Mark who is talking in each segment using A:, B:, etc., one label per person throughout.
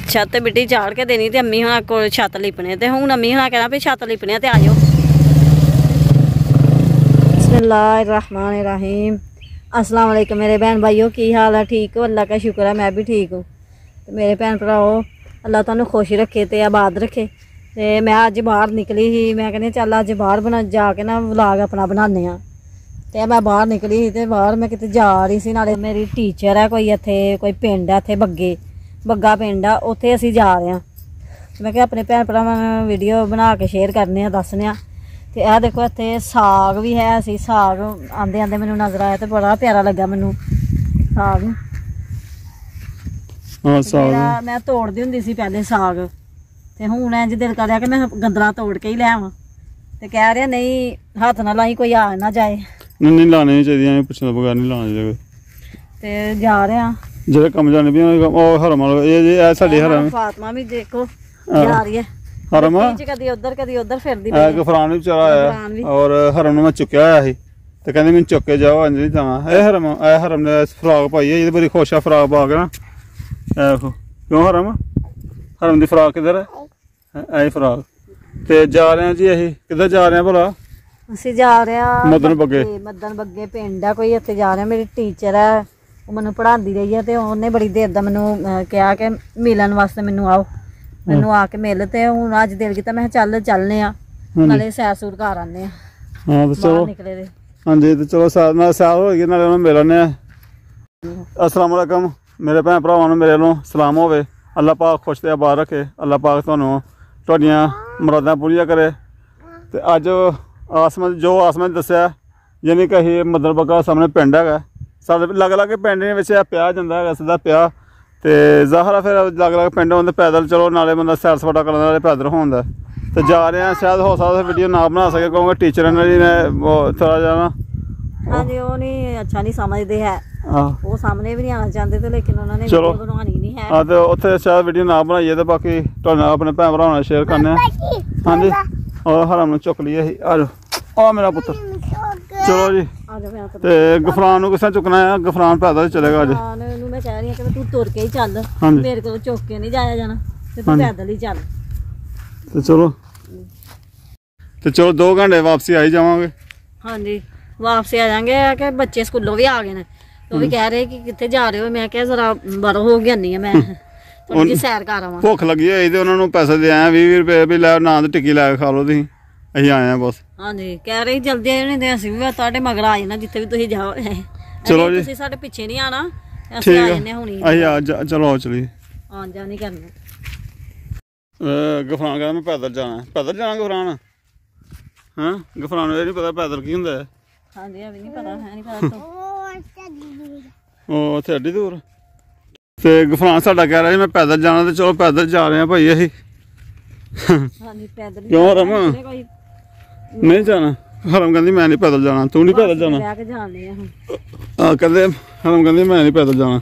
A: छत मिट्टी चाड़ के देनी तो अम्मी हुणा को छत लिपने ते हुण अम्मी हुणा कहना भी छत लिपने ते आ जाओ। बिस्मिल्लाहिर्रहमानिर्रहीम। अस्सलाम वालेकुम मेरे बहन भाइयों, की हाल है? ठीक हो? अल्लाह का शुक्र है मैं भी ठीक हूँ। तो मेरे भैन भराओ अल्लाह तुहानू खुश रखे तो आबाद रखे। तो मैं अज बाहर निकली ही, मैं कहनी चल अज बाहर बना जाके ना व्लॉग अपना बनाने। तो मैं बाहर निकली ही तो बाहर मैं किते जा रही सी, नाले मेरी टीचर है कोई इत्थे कोई पिंड है इत्थे बग्गा पिंड आ, उत्थे असीं जा रहे हैं। मैं क्या अपने भैन भरावां नूं वीडियो बना के शेयर करने दसने। तो यह देखो इत्थे साग भी है, असी साग आंदे आंदे मैनू नज़र आया तो बड़ा प्यारा लगा मैनू साग। मैं तोड़दी हुंदी सी पहले साग, तो हुण इंज दिल कर रहा कि मैं गंदला तोड़ के ही ले आवां। ते कह रहा नहीं हत्थ ना लाई कोई आ ना जाए।
B: नहीं लाने चाहिए, पुछने बगैर नहीं लाने चाहिए।
A: ते जा रहे हैं
B: जेह्ड़े कम्म जाने भी हरम ये साडी हरम
A: फातिमा भी देखो जा रही है
B: हरम
A: कदी उधर फिरदी
B: गफरान भी बेचारा आया और हरम ने मैं चुक्या होया सी ते कहंदी मैनूं चुक के जाओ अंज नहीं जाना। हरम ने फ्राक पाई है, बड़ी खुश है फ्राक पा के ना। देखो क्यों हरम दी फ्राक किधर है? ऐ फ्राक। ते जा रहे हैं जी असीं किधर जा रहे हैं भला?
A: ਅਸੀਂ जा रहे हैं
B: मदन
A: बग्गे पिंड है कोई, उत्थे जा रहे हैं। मेरी टीचर है वो मैनू पढ़ाती रही है, तो उन्हें बड़ी देर दा मैनू कहा कि मिलन वास्ते मैनू आओ, मैनू आके मिल। ते हुण अज दिल कीता मैं चल चलने आ नाले सैर सूर घर आने आ।
B: हाँ तो चलो
A: निकले दे
B: हाँ जी, तो चलो सैर हो गई नाले उन्हें मिलने। अस्सलाम वालेकुम मेरे भैन भरावां नूं मेरे वालों सलाम होवे। अल्लाह पाक खुश ते आबाद रखे, अल्लाह पाक तुहानूं तुहाडियां मुरादां पूरियां करे। ते अज आसमान दस्सिया यानी कि असीं मदन बग्गा सामने पिंड है साढ़े लग लग पिंड विच पिया जांदा है सीधा पिया। तो ज़ाहिर फिर लग लग पिंड होंदे पैदल चलो नाले बंदा सैर सपाटा करन नाले पैदल होंदा। तो जा रहे हैं, शायद हो सकदा वीडियो ना बना सके क्योंकि टीचर ने वो थोड़ा जा ना
A: हाँ जी वो नहीं अच्छा नहीं समझते है, वो सामने भी नहीं आना चाहते थे, लेकिन उन्होंने
B: चलो
A: बनवानी नहीं है।
B: हाँ तो उत्थे शायद वीडियो ना बनाइए तो बाकी तुहाडे अपने भैन भरावां नाल शेयर करने। हाँ जी और हरम नूं चुक लिए आ जाओ आ मेरा पुत्र। चलो जी ते गफरान नूं किसने चुकना है? गफरान पैदल चलेगा अज।
A: मैं कह रही हूं कि तू तुर के ही चल, मेरे को चुक के नहीं जाया जाना, ते तू पैदल ही चल।
B: तो चलो 2 घंटे वापसी आई जावांगे।
A: हाँ जी वापसी आ जाएंगे कि बच्चे स्कूलों भी आ गए हैं, तो भी कह रहे कि कितने जा रहे हो। मैं क्या जरा बड़ा हो गया नहीं है, मैं थोड़ी जी सैर कर आवां।
B: भुख लगी हुई तो उन्होंने पैसे दे आए 20 रुपए भी लै ना तो टिक्की लै खा लो तुसीं, असीं आए हैं बस।
A: हाँ जी कह रही जल्दी आ नहीं, असीं भी तुहाडे मगर आ जाना जिथे भी तुसीं जाओ।
B: चलो जी
A: तुसीं साडे पिछे नहीं आना, असीं आ जन्ने हुणी।
B: चलो आओ चलिए।
A: आन जान नहीं करना।
B: गफरान कहता मैं पैदल जाना गफरान। हाँ गफरान ये नहीं पता पैदल की हुंदा है।
A: हाँ जी अभी नहीं पता है, नहीं पता
B: ओ उत्थे एड्डी दूर। तो गफरान साडा कह रहा जी मैं पैदल जाना, तो चलो पैदल जा रहे हैं भाई असीं। क्यों हरम नहीं जाना? हरम कहती मैं नहीं पैदल जाना। तू नहीं पैदल जाना? कहते हरम कहती मैं नहीं पैदल जाना।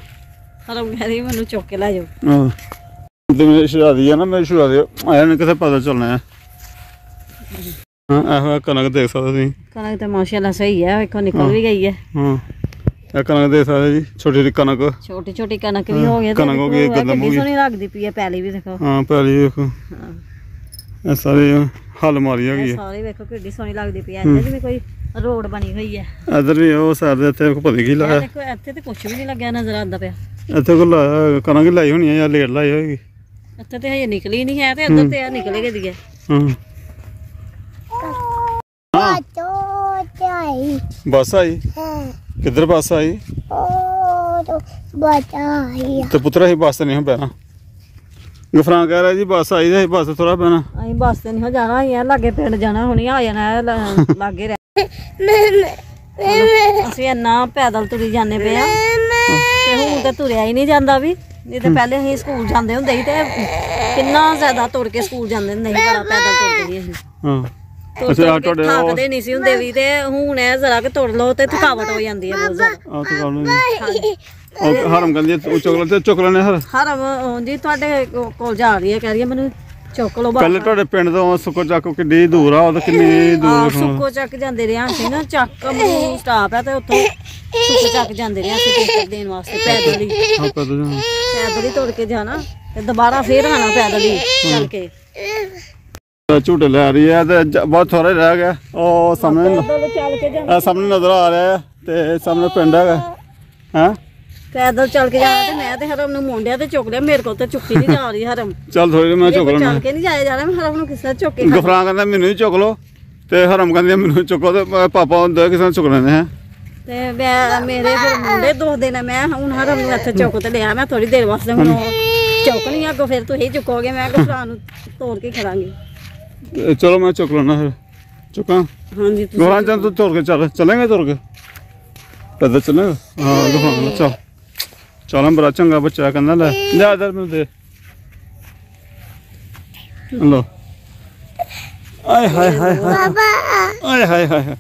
A: हरम कह रही मैनू चुक के लै जाओ।
B: तो मेरी शहजादी है ना, मेरी शहजादी आया नहीं कितने पैदल चलना है। हाँ कनक देख सकते
A: कनक तो माशाल्लाह सही है, एक निकल भी गई है।
B: हाँ कनक देख सकते जी, छोटी कनक
A: छोटी कनक भी हो गई,
B: कनक हो गई गंदम हो गई,
A: सोहनी लगदी पई है। पैली भी देखो।
B: हाँ पैली देखो सारे हल मारी है
A: सारी देखो किड्डी सोहनी लगदी पई है। इधर भी कोई रोड बनी हुई है,
B: इधर भी वो साइड दे इत्थे पता की लाया
A: देखो इत्थे ते कुछ भी नहीं लगया नजर आंदा पिया।
B: इत्थे को लाया कनक लाई होनी है या लेट लाई होगी।
A: इत्थे ते हजे निकली नहीं है, ते इधर ते निकले गई है।
B: बस आई किधर बस आई? तो पुत्रा ही बस नहीं पैना। गफरान कह रहा जी बस आई है, बस थोड़ा पैना।
A: अं बस से नहीं जाना, लागे पिंड जाना हुणी आ जाना लागे रह। असीं इन्ना पैदल तुरी जाने पे आ, हुण ते तुरिया ही नहीं जांदा भी। नहीं तो पहले असीं स्कूल जांदे हुंदे ही ते किन्ना ज्यादा तुर के स्कूल जांदे हुंदे ही, बड़ा पैदल तुरदे ही असीं। थकदे नहीं सी हुंदे भी, ते हुण जरा के तुर लो ते थकावट हो जांदी है बहुत ज्यादा।
B: हरम कहंदी चुक लैने
A: हरम जी तुहाडे कोल जा रही है, कह रही है मैनूं चुक लो।
B: पहले तुहाडे पिंड तो सुक्को चक्क किड्डी दूर आ, किन्नी दूर
A: सुक्को चक्क जांदे रहे असीं ना, चक्क स्टाप है ते उत्थों ਸੁੱਕ ਚੱਕ ਜਾਂਦੇ ਰਹੇ ਅਸੀਂ ਪੇਪਰ ਦੇਣ ਵਾਸਤੇ ਪੈਦਲ ਹੀ
B: ਹਾਂ ਪੈਦਲ ਜਾਣਾ।
A: ਪੈਦਲ ਹੀ ਤੁਰ ਕੇ ਜਾਣਾ ਤੇ ਦੁਬਾਰਾ ਫੇਰ ਆਣਾ ਪੈਦਲ ਹੀ ਚੱਲ ਕੇ।
B: ਝੂਟੇ ਲੈ ਰਹੀ ਹੈ ਤੇ ਬਹੁਤ ਥੋੜਾ ਹੀ ਰਹਿ ਗਿਆ। ਉਹ ਸਾਹਮਣੇ
A: ਪੈਦਲ ਚੱਲ ਕੇ ਜਾਣਾ,
B: ਸਾਹਮਣੇ ਨਜ਼ਰ ਆ ਰਿਹਾ ਹੈ ਤੇ ਸਾਹਮਣੇ ਪਿੰਡ ਹੈਗਾ ਹੈ।
A: ਪੈਦਲ ਚੱਲ ਕੇ ਜਾਣਾ। ਤੇ ਮੈਂ ਤੇ ਹਰਮ ਨੂੰ ਮੁੰਡਿਆ ਤੇ ਚੁੱਕ ਲਿਆ, ਮੇਰੇ ਕੋਲ ਤੇ ਚੁੱਕੀ ਨਹੀਂ ਜਾ ਰਹੀ ਹਰਮ।
B: ਚੱਲ ਥੋੜੀ ਮੈਂ ਚੁੱਕ ਲੈਣਾ।
A: ਚੱਲ ਕੇ ਨਹੀਂ ਜਾਇਆ ਜਾ ਰਿਹਾ, ਮੈਂ ਹਰਮ ਨੂੰ ਕਿਸੇ ਨੇ ਚੁੱਕ ਕੇ
B: ਗਫਰਾਂ ਕਹਿੰਦਾ ਮੈਨੂੰ ਹੀ ਚੁੱਕ ਲਓ ਤੇ ਹਰਮ ਕਹਿੰਦੀ ਮੈਨੂੰ ਚੁੱਕੋ ਤੇ ਪਾਪਾ ਹੁੰਦੇ ਕਿਸੇ ਨੂੰ ਚੁੱਕ ਲੈਂਦੇ ਹੈ।
A: ਤੇ ਮੈਂ ਮੇਰੇ ਫਿਰ ਮੁੰਡੇ ਦੁਖਦੇ ਨੇ, ਮੈਂ ਹੁਣ ਹਰਮ ਨੂੰ ਇੱਥੇ ਚੁੱਕ ਤੇ ਲਿਆ। ਮੈਂ ਥੋੜੀ ਦੇਰ ਵਾਸਤੇ ਹੁਣ ਚੁੱਕ ਨਹੀਂ ਅੱਗੋਂ ਫਿਰ ਤੁਸੀਂ ਚੁੱਕੋਗੇ, ਮੈਂ ਗਫਰਾਂ ਨੂੰ ਤੋੜ ਕੇ ਖੜਾਂਗੀ।
B: ਚਲੋ ਮੈਂ ਚੁੱਕ ਲੈਣਾ ਫਿਰ। ਚੁੱਕਾਂ
A: ਹਾਂਜੀ
B: ਗਫਰਾਂ ਚੰਦ ਤੂੰ ਤੁਰ ਕੇ ਚੱਲੇਂਗੇ ਤੁਰ ਕੇ ਪੈਦਲ ਚੱਲੇਂਗੇ। ਹਾਂ ਗਫਰਾਂ ਚੱਲ ਚੱਲ ਬੜਾ ਚੰਗਾ ਬੱਚਾ ਕਹਿੰਦਾ ਲੈ ਜਾ ਇਧਰ ਮੈਨੂੰ ਦੇ ਲੋ। ਆਏ ਹਾਏ ਹਾਏ ਹਾਏ ਹਾਏ ਹਾਏ।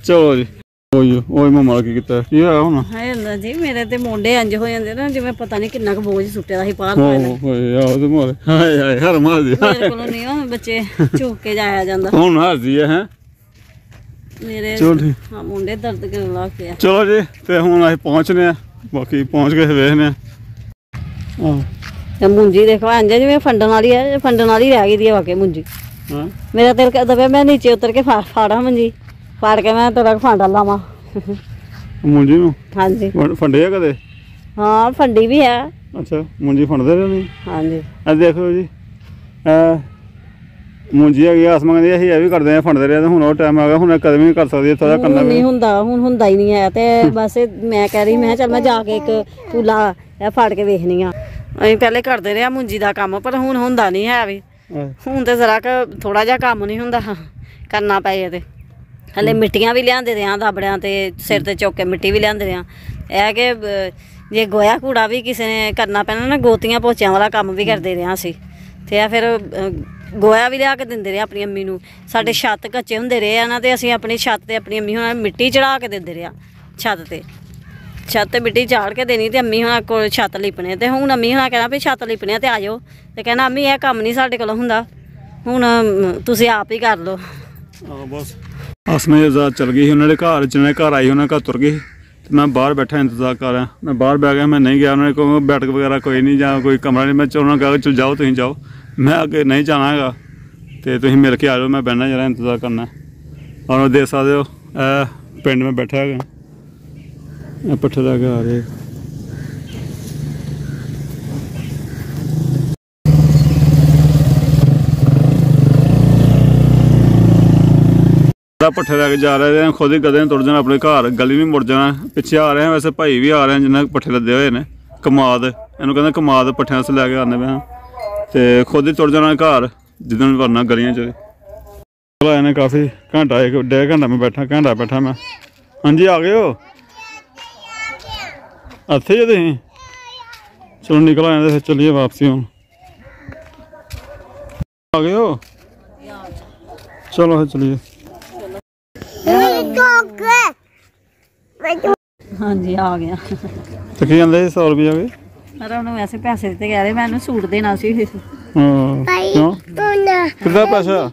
B: ਚਲੋ ਜੀ ਓਏ ਮਮਾ ਕੀ ਕੀਤਾ ਕੀ ਹੋਇਆ ਹੁਣ?
A: ਹਾਏ ਅੱਲਾ ਜੀ, ਮੇਰੇ ਤੇ ਮੁੰਡੇ ਇੰਜ ਹੋ ਜਾਂਦੇ ਨਾ ਜਿਵੇਂ ਪਤਾ ਨਹੀਂ ਕਿੰਨਾ ਕੁ ਬੋਝ ਸੁੱਟਿਆ ਦਾ ਸੀ ਬਾਹਰ
B: ਓਏ ਆਹ ਤੇ ਮਾਰੇ ਹਾਏ ਹਾਏ ਹਰ ਮਾਰ ਦੀ
A: ਮੇਰੇ ਕੋਲੋਂ ਨਹੀਂ ਉਹ ਬੱਚੇ ਝੁੱਕ ਕੇ ਜਾਇਆ ਜਾਂਦਾ।
B: ਹੁਣ ਹੱਸਦੀ ਹੈ
A: ਮੇਰੇ
B: ਚਲੋ ਠੀਕ।
A: ਹਾਂ ਮੁੰਡੇ ਦਰਦ ਕਰਨ ਲੱਗ ਪਿਆ।
B: ਚਲੋ ਜੀ ਤੇ ਹੁਣ ਅਸੀਂ ਪਹੁੰਚਨੇ ਆ, ਬਾਕੀ ਪਹੁੰਚ ਕੇ ਵੇਖਨੇ ਆ।
A: ਤੇ ਮੁੰਜੀ ਦੇਖੋ ਇੰਜ ਜਿਵੇਂ ਫੰਡਣ ਵਾਲੀ ਹੈ, ਫੰਡਣ ਵਾਲੀ ਰਹਿ ਗਈ ਦੀ ਹੈ ਵਾਕੇ ਮੁੰਜੀ।
B: ਹਾਂ
A: ਮੇਰਾ ਦਿਲ ਕਰਦਾ ਪਿਆ ਮੈਂ ਨੀਚੇ ਉਤਰ ਕੇ ਫਾੜਾਂ ਮੰਜੀ, ਫਾੜ ਕੇ ਮੈਂ ਤੇਰਾ ਫਾਂਡਾ ਲਾਵਾਂ।
B: ਮੁੰਜੀ ਨੂੰ
A: ਹਾਂਜੀ
B: ਫੰਡਿਆ ਕਦੇ?
A: ਹਾਂ ਫੰਡੀ ਵੀ ਹੈ।
B: ਅੱਛਾ ਮੁੰਜੀ ਫੰਡਦੇ ਰਹੇ ਨਹੀਂ?
A: ਹਾਂਜੀ
B: ਇਹ ਦੇਖੋ ਜੀ ਮੁੰਜੀ ਹੈਗੀ ਆਸਮਾਂ ਕਹਿੰਦੀ ਅਸੀਂ ਇਹ ਵੀ ਕਰਦੇ ਆ ਫੰਡਦੇ ਰਹੇ ਤੇ ਹੁਣ ਉਹ ਟਾਈਮ ਆ ਗਿਆ, ਹੁਣ ਕਦੇ ਵੀ ਨਹੀਂ ਕਰ ਸਕਦੀ ਥੋੜਾ ਕਰਨਾ
A: ਨਹੀਂ ਹੁੰਦਾ, ਹੁਣ ਹੁੰਦਾ ਹੀ ਨਹੀਂ ਹੈ। ਤੇ ਬਸ ਮੈਂ ਕਹਿ ਰਹੀ ਮੈਂ ਚੱਲ ਮੈਂ ਜਾ ਕੇ ਇੱਕ ਫੂਲਾ ਇਹ ਫਾੜ ਕੇ ਵੇਖਣੀ ਆ। ਅਸੀਂ ਪਹਿਲੇ ਕਰਦੇ ਰਹੇ ਮੁੰਜੀ ਦਾ ਕੰਮ, ਪਰ ਹੁਣ ਹੁੰਦਾ ਨਹੀਂ ਹੈ ਵੀ। ਹੁਣ ਤੇ ਜ਼ਰਾ ਕੁ ਥੋੜਾ ਜਿਹਾ ਕੰਮ ਨਹੀਂ ਹੁੰਦਾ ਕਰਨਾ ਪਏ ਤੇ ਹਲੇ ਮਿੱਟੀਆਂ ਵੀ ਲਿਆਂਦੇ ਰਿਆਂ ਦਾਬੜਿਆਂ ਤੇ ਸਿਰ ਤੇ ਚੁੱਕ ਕੇ ਮਿੱਟੀ ਵੀ ਲਿਆਂਦੇ ਰਿਆਂ। ਇਹ ਕਿ ਜੇ ਗੋਇਆ ਕੂੜਾ ਵੀ ਕਿਸੇ ਨੇ ਕਰਨਾ ਪੈਣਾ ਨਾ, ਗੋਤੀਆਂ ਪੋਚਿਆਂ ਵਾਲਾ ਕੰਮ ਵੀ ਕਰਦੇ ਰਿਹਾ ਸੀ। ਤੇ ਆ ਫਿਰ ਗੋਇਆ ਵੀ ਲਿਆ ਕੇ ਦਿੰਦੇ ਰਹੇ ਆਪਣੀ ਅੰਮੀ ਨੂੰ। ਸਾਡੇ ਛੱਤ ਕੱਚੇ ਹੁੰਦੇ ਰਹੇ ਆ ਨਾ, ਤੇ ਅਸੀਂ ਆਪਣੀ ਛੱਤ ਤੇ ਆਪਣੀ ਅੰਮੀ ਹੁਣਾਂ ਮਿੱਟੀ ਚੜਾ ਕੇ ਦਿੰਦੇ ਰਿਹਾ ਛੱਤ ਤੇ ਮਿੱਟੀ ਚਾੜ ਕੇ ਦੇਣੀ ਤੇ ਅੰਮੀ ਹੁਣਾਂ ਕੋਲ ਛੱਤ ਲਿਪਣੇ। ਤੇ ਹੁਣ ਅੰਮੀ ਹੁਣਾਂ ਕਹਿਣਾ ਵੀ ਛੱਤ ਲਿਪਣੇ ਤੇ ਆ ਜਾਓ, ਤੇ ਕਹਿਣਾ ਅੰਮੀ ਇਹ ਕੰਮ ਨਹੀਂ ਸਾਡੇ ਕੋਲੋਂ ਹੁੰਦਾ, ਹੁਣ ਤੁਸੀਂ ਆਪ ਹੀ ਕਰ ਲਓ।
B: ਬਸ ਅਸਮੇ ਆਜ਼ਾਦ ਚਲ ਗਈ ਸੀ ਉਹਨਾਂ ਦੇ ਘਰ, ਜਿਹਨਾਂ ਦੇ ਘਰ ਆਈ ਉਹਨਾਂ ਘਰ ਤੁਰ ਗਈ ਤੇ ਮੈਂ ਬਾਹਰ ਬੈਠਾ ਇੰਤਜ਼ਾਰ ਕਰ ਰਿਹਾ। ਮੈਂ ਬਾਹਰ ਬਹਿ ਗਿਆ, ਮੈਂ ਨਹੀਂ ਗਿਆ। ਉਹਨਾਂ ਨੇ ਕੋਈ ਬੈਠਕ ਵਗੈਰਾ ਕੋਈ ਨਹੀਂ ਜਾਂ ਕੋਈ ਕਮਰਾ ਨਹੀਂ। ਮੈਂ ਉਹਨਾਂ ਕਹਾ ਚਲ ਜਾਓ ਤੁਸੀਂ ਜਾਓ, ਮੈਂ ਅੱਗੇ ਨਹੀਂ ਜਾਣਾ ਹੈਗਾ ਤੇ ਤੁਸੀਂ ਮਿਲ ਕੇ ਆ ਜਾਓ, ਮੈਂ ਬਹਿਣਾ ਜਰਾ ਇੰਤਜ਼ਾਰ ਕਰਨਾ। ਔਰ ਦੇਖ ਸਕਦੇ ਹੋ ਇਹ ਪਿੰਡ ਮੈਂ ਬੈਠਾ ਹੈਗਾ, ਇਹ ਪੱਠੇ ਲੈ ਕੇ ਆ ਰਹੇ। ਪੱਠੇ ਲੈ ਕੇ ਜਾ ਰਹੇ ਨੇ, ਖੁਦ ਹੀ ਕਦੇ ਤੁਰ ਜਾਣਾ ਆਪਣੇ ਘਰ, ਗਲੀ ਨਹੀਂ ਮੁੜ ਜਾਣਾ। ਪਿੱਛੇ ਆ ਰਹੇ ਹਾਂ, ਵੈਸੇ ਭਾਈ ਵੀ ਆ ਰਹੇ ਜਿਨ੍ਹਾਂ ਪੱਠੇ ਲੱਦੇ ਹੋਏ ਨੇ। ਕਮਾਦ ਇਹਨੂੰ ਕਹਿੰਦੇ ਕਮਾਦ ਪੱਠਿਆਂ ਸੇ ਲੈ ਕੇ ਆਉਂਦੇ ਪਏ ਹਾਂ ਤੇ ਖੁਦ ਹੀ ਤੁਰ ਜਾਣਾ ਘਰ ਜਿੱਦਣ ਵਰਨਾ ਗਲੀਆਂ 'ਚ। ਚਲੋ ਆਏ ਨੇ ਕਾਫੀ ਘੰਟਾ 1.5 ਘੰਟਾ ਮੈਂ ਬੈਠਾ ਮੈਂ। ਹਾਂਜੀ ਆ ਗਏ ਹੋ ਇੱਥੇ ਜੇ ਤੁਸੀਂ? ਚਲੋ ਨਿਕਲ ਆਏ ਫਿਰ ਚੱਲੀਏ ਵਾਪਸੀ। ਹੁਣ ਆ ਗਏ ਹੋ? ਚਲੋ ਫਿਰ ਚੱਲੀਏ।
A: ਹਾਂਜੀ ਆ ਗਿਆ।
B: ਤੇ ਕੀ ਕਹਿੰਦੇ 100 ਰੁਪਏ ਵੀ?
A: ਮੈਂ ਉਹਨੂੰ ਵੈਸੇ ਪੈਸੇ ਦਿੱਤੇ ਕਹਿ ਰਹੇ, ਮੈਂ ਉਹਨੂੰ ਸੂਟ ਦੇਣਾ ਸੀ।
B: ਹਾਂ ਕਿਉਂ ਕਿੰਨਾ ਪੈਸਾ?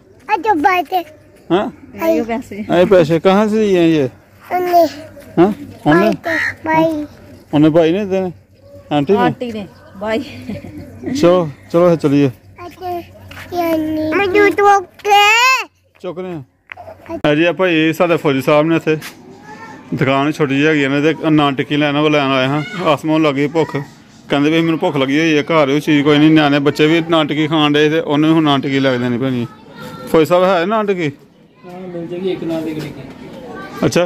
B: हाँ आए पैसे कहाँ से दिए हैं ये? हाँ उन्हें भाई ने देने आंटी ने भाई। चलो चलो चलिए चुक रहे हैं जी। भाई साढ़े फौजी साहब ने इतने दुकान छोटी जी हैगी ने ते नान टिक्की लैन लैन आए हाँ। आसमान लगी भुख, कहते भी मैंने भुख लगी हुई है, घर चीज़ कोई नहीं। न्याणे बच्चे भी नान टिक्की खान डे ते उन्हें भी नान टिक्की लग देनी पैनी। फौजी साहब है नान टिक्की? अच्छा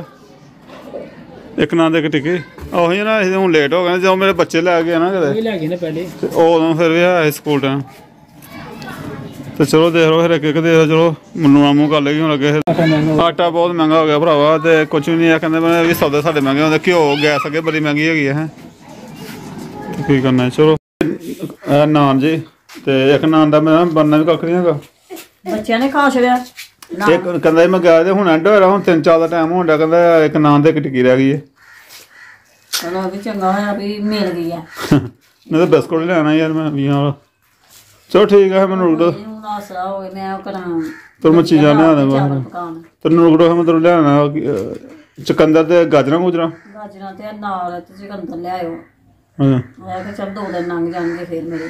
B: एक नान दे टिक्की ਉਹੀ ਨਾ। ਅਸੀਂ ਹੁਣ ਲੇਟ ਹੋ ਗਏ ਜਦੋਂ ਮੇਰੇ ਬੱਚੇ ਲੈ ਗਏ ਨਾ ਕਦੇ ਲੈ ਗਏ ਨੇ ਪਹਿਲੇ, ਤੇ ਉਦੋਂ ਫਿਰ ਵੀ ਹੈ ਸਕੂਲ ਟਾਈਮ। ਤੇ ਚਲੋ ਦੇਖ ਲਓ ਫਿਰ ਇੱਕ ਇੱਕ ਦੇਖ। ਚਲੋ ਮੈਨੂੰ ਆਮੂ ਕਰ ਲੇਗੀ ਹੁਣ ਅੱਗੇ। ਆਟਾ ਬਹੁਤ ਮਹਿੰਗਾ ਹੋ ਗਿਆ ਭਰਾਵਾ, ਤੇ ਕੁਛ ਵੀ ਨਹੀਂ ਆ। ਕਹਿੰਦੇ ਮੈਂ ਵੀ ਸੌਦੇ ਸਾਡੇ ਮਹਿੰਗੇ ਹੁੰਦੇ। ਘਿਓ ਗੈਸ ਅੱਗੇ ਬੜੀ ਮਹਿੰਗੀ ਹੈਗੀ ਹੈ। ਕੀ ਕਰਨਾ? ਚਲੋ ਨਾਨ ਜੀ, ਤੇ ਇੱਕ ਨਾਨ ਦਾ ਮੇਰਾ ਬਣਨਾ ਵੀ ਕੱਖ ਨਹੀਂ ਹੈਗਾ। ਬੱਚਿਆਂ ਨੇ ਖਾ ਛੜਿਆ। ਇੱਕ ਕਹਿੰਦਾ ਮੈਂ ਗਿਆ ਤੇ ਹੁਣ ਐਂਡ ਹੋਇਆ, ਹੁਣ 3-4 ਦਾ ਟਾਈਮ ਹੋਣ ਡਿਆ। ਕਹਿੰਦਾ ਇੱਕ ਨਾਨ ਤੇ ਇੱਕ ਟਿੱਕੀ ਰਹਿ ਗਈ ਹੈ।
A: ਚਲੋ ਵੀ ਚੰਗਾ ਹੋਇਆ ਵੀ ਮਿਲ ਗਈ ਆ।
B: ਮੈਂ ਤਾਂ ਬਿਸਕੁਟ ਲੈਣਾ ਯਾਰ ਮੈਂ 20 ਵਾਲਾ। ਚਲੋ ਠੀਕ ਹੈ ਮੈਨੂੰ ਰੁਕ ਦੋ।
A: ਆਸਰਾ ਹੋ ਗਿਆ ਮੈਂ ਕਰਾਂ
B: ਤੁਰ ਮੈਂ ਚੀਜ਼ਾਂ ਲਿਆ ਦੇਵਾਂ। ਤੈਨੂੰ ਰੁਕ ਦੋ, ਮੈਂ ਤੈਨੂੰ ਲਿਆਣਾ ਚੁਕੰਦਰ ਤੇ ਗਾਜਰਾਂ ਗੁਜਰਾਂ।
A: ਗਾਜਰਾਂ ਤੇ ਨਾਲ ਤੇ ਚੁਕੰਦਰ ਲਿਆਇਓ।
B: ਹਾਂ
A: ਮੈਂ ਕਿਹਾ ਚੱਲ 2 ਦਿਨ ਲੰਘ ਜਾਣਗੇ ਫਿਰ ਮੇਰੇ।